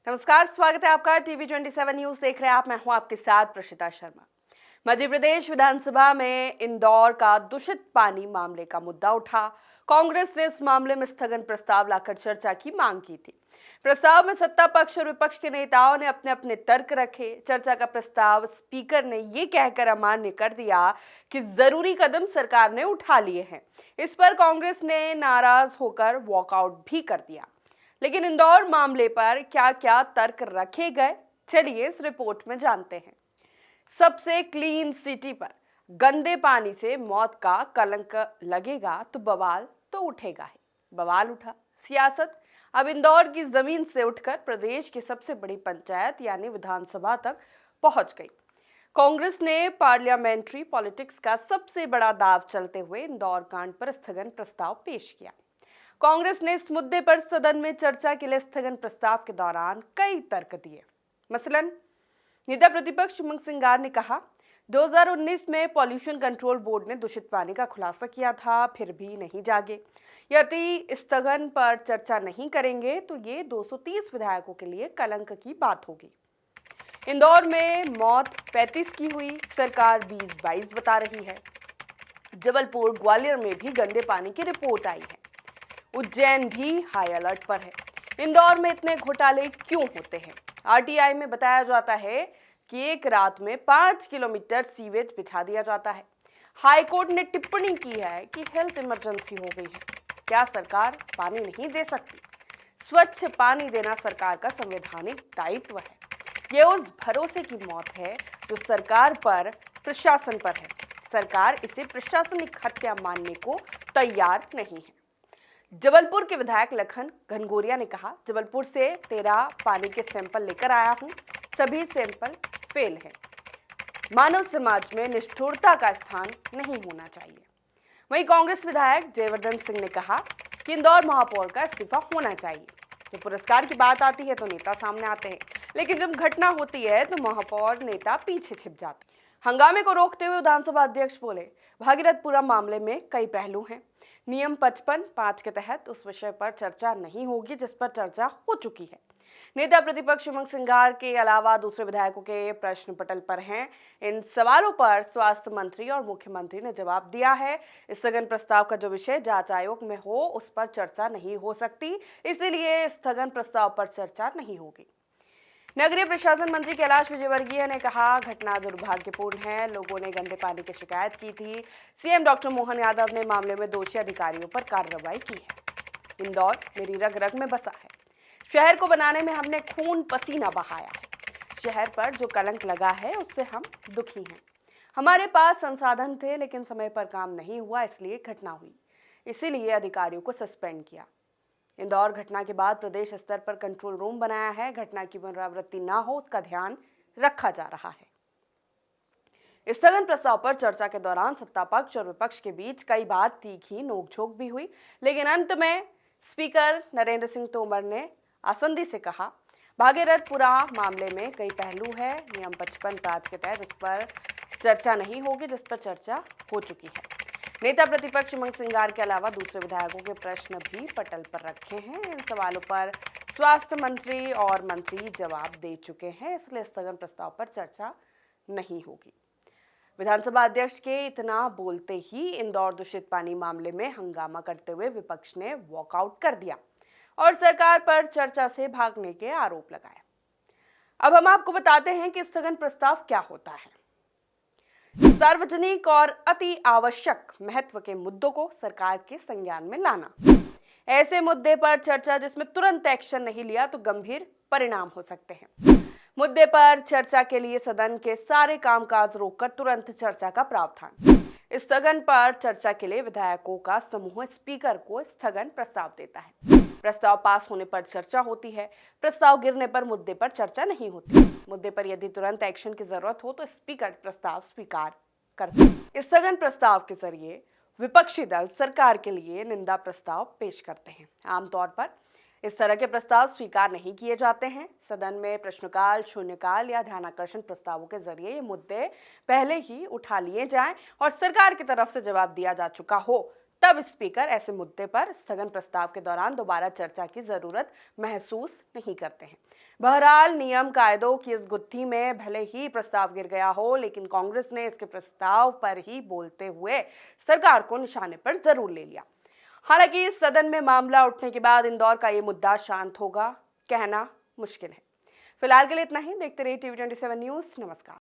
नमस्कार, स्वागत है आपका TV27 न्यूज देख रहे हैं आप। मैं हूं आपके साथ प्रशिता शर्मा। मध्य प्रदेश विधानसभा में इंदौर का दूषित पानी मामले का मुद्दा उठा। कांग्रेस ने इस मामले में स्थगन प्रस्ताव लाकर चर्चा की मांग की थी। प्रस्ताव में सत्ता पक्ष और विपक्ष के नेताओं ने अपने अपने तर्क रखे। चर्चा का प्रस्ताव स्पीकर ने ये कहकर अमान्य कर दिया कि जरूरी कदम सरकार ने उठा लिए हैं। इस पर कांग्रेस ने नाराज होकर वॉकआउट भी कर दिया। लेकिन इंदौर मामले पर क्या क्या तर्क रखे गए, चलिए इस रिपोर्ट में जानते हैं। सबसे क्लीन सिटी पर गंदे पानी से मौत का कलंक लगेगा तो बवाल तो उठेगा ही। बवाल उठा, सियासत अब इंदौर की जमीन से उठकर प्रदेश की सबसे बड़ी पंचायत यानी विधानसभा तक पहुंच गई। कांग्रेस ने पार्लियामेंट्री पॉलिटिक्स का सबसे बड़ा दांव चलते हुए इंदौर कांड पर स्थगन प्रस्ताव पेश किया। कांग्रेस ने इस मुद्दे पर सदन में चर्चा के लिए स्थगन प्रस्ताव के दौरान कई तर्क दिए। मसलन नेता प्रतिपक्ष उमंग सिंगार ने कहा, 2019 में पॉल्यूशन कंट्रोल बोर्ड ने दूषित पानी का खुलासा किया था, फिर भी नहीं जागे। यदि स्थगन पर चर्चा नहीं करेंगे तो ये 230 विधायकों के लिए कलंक की बात होगी। इंदौर में मौत 35 की हुई, सरकार 20-22 बता रही है। जबलपुर ग्वालियर में भी गंदे पानी की रिपोर्ट आई है। उज्जैन भी हाई अलर्ट पर है। इंदौर में इतने घोटाले क्यों होते हैं? आरटीआई में बताया जाता है कि एक रात में 5 किलोमीटर सीवेज बिछा दिया जाता है। हाईकोर्ट ने टिप्पणी की है कि हेल्थ इमरजेंसी हो गई है। क्या सरकार पानी नहीं दे सकती? स्वच्छ पानी देना सरकार का संवैधानिक दायित्व है। ये उस भरोसे की मौत है जो सरकार पर, प्रशासन पर है। सरकार इसे प्रशासनिक हत्या मानने को तैयार नहीं है। जबलपुर के विधायक लखन घनघोरिया ने कहा, जबलपुर से 13 पानी के सैंपल लेकर आया हूं, सभी सैंपल फेल हैं। मानव समाज में निष्ठुरता का स्थान नहीं होना चाहिए। वहीं कांग्रेस विधायक जयवर्धन सिंह ने कहा कि इंदौर महापौर का इस्तीफा होना चाहिए। जब पुरस्कार की बात आती है तो नेता सामने आते हैं, लेकिन जब घटना होती है तो महापौर नेता पीछे छिप जाते हैं। हंगामे को रोकते हुए विधानसभा अध्यक्ष बोले, भागीरथपुरा मामले में कई पहलू हैं। नियम 55(5) के तहत उस विषय पर चर्चा नहीं होगी जिस पर चर्चा हो चुकी है। नेता प्रतिपक्ष उमंग सिंगार के अलावा दूसरे विधायकों के प्रश्न पटल पर हैं। इन सवालों पर स्वास्थ्य मंत्री और मुख्यमंत्री ने जवाब दिया है। स्थगन प्रस्ताव का जो विषय जांच आयोग में हो उस पर चर्चा नहीं हो सकती, इसीलिए स्थगन प्रस्ताव पर चर्चा नहीं होगी। नगरीय प्रशासन मंत्री कैलाश विजयवर्गीय ने कहा, घटना दुर्भाग्यपूर्ण है। लोगों ने गंदे पानी की शिकायत की थी। सीएम डॉक्टर मोहन यादव ने मामले में दोषी अधिकारियों पर कार्रवाई की है। इंदौर मेरी रग रग में बसा है। शहर को बनाने में हमने खून पसीना बहाया है। शहर पर जो कलंक लगा है उससे हम दुखी हैं। हमारे पास संसाधन थे लेकिन समय पर काम नहीं हुआ, इसलिए घटना हुई। इसीलिए अधिकारियों को सस्पेंड किया। इंदौर घटना के बाद प्रदेश स्तर पर कंट्रोल रूम बनाया है। घटना की पुनरावृत्ति ना हो उसका ध्यान रखा जा रहा है। स्थगन प्रस्ताव पर चर्चा के दौरान सत्ता पक्ष और विपक्ष के बीच कई बार तीखी नोकझोंक भी हुई, लेकिन अंत में स्पीकर नरेंद्र सिंह तोमर ने आसंदी से कहा, भागीरथपुरा मामले में कई पहलू है। नियम 55(5) के तहत उस पर चर्चा नहीं होगी जिस पर चर्चा हो चुकी है। नेता प्रतिपक्ष उमंग सिंगार के अलावा दूसरे विधायकों के प्रश्न भी पटल पर रखे हैं। इन सवालों पर स्वास्थ्य मंत्री और मंत्री जवाब दे चुके हैं, इसलिए स्थगन प्रस्ताव पर चर्चा नहीं होगी। विधानसभा अध्यक्ष के इतना बोलते ही इंदौर दूषित पानी मामले में हंगामा करते हुए विपक्ष ने वॉकआउट कर दिया और सरकार पर चर्चा से भागने के आरोप लगाए। अब हम आपको बताते हैं कि स्थगन प्रस्ताव क्या होता है। सार्वजनिक और अति आवश्यक महत्व के मुद्दों को सरकार के संज्ञान में लाना। ऐसे मुद्दे पर चर्चा जिसमें तुरंत एक्शन नहीं लिया तो गंभीर परिणाम हो सकते हैं। मुद्दे पर चर्चा के लिए सदन के सारे कामकाज रोककर तुरंत चर्चा का प्रावधान। स्थगन पर चर्चा के लिए विधायकों का समूह स्पीकर को स्थगन प्रस्ताव देता है। प्रस्ताव पास होने पर चर्चा होती है। प्रस्ताव गिरने पर मुद्दे पर चर्चा नहीं होती। मुद्दे पर यदि तुरंत एक्शन की जरूरत हो तो स्पीकर प्रस्ताव स्वीकार करते हैं। स्थगन प्रस्ताव के जरिए विपक्षी दल सरकार के लिए निंदा प्रस्ताव पेश करते हैं। आमतौर पर इस तरह के प्रस्ताव स्वीकार नहीं किए जाते हैं। सदन में प्रश्नकाल, शून्यकाल या ध्यानाकर्षण प्रस्तावों के जरिए ये मुद्दे पहले ही उठा लिए जाएं और सरकार की तरफ से जवाब दिया जा चुका हो तब स्पीकर ऐसे मुद्दे पर स्थगन प्रस्ताव के दौरान दोबारा चर्चा की जरूरत महसूस नहीं करते हैं। बहरहाल नियम कायदों की इस गुत्थी में भले ही प्रस्ताव गिर गया हो, लेकिन कांग्रेस ने इसके प्रस्ताव पर ही बोलते हुए सरकार को निशाने पर जरूर ले लिया। हालांकि सदन में मामला उठने के बाद इंदौर का ये मुद्दा शांत होगा, कहना मुश्किल है। फिलहाल के लिए इतना ही। देखते रहिए TV27 न्यूज। नमस्कार।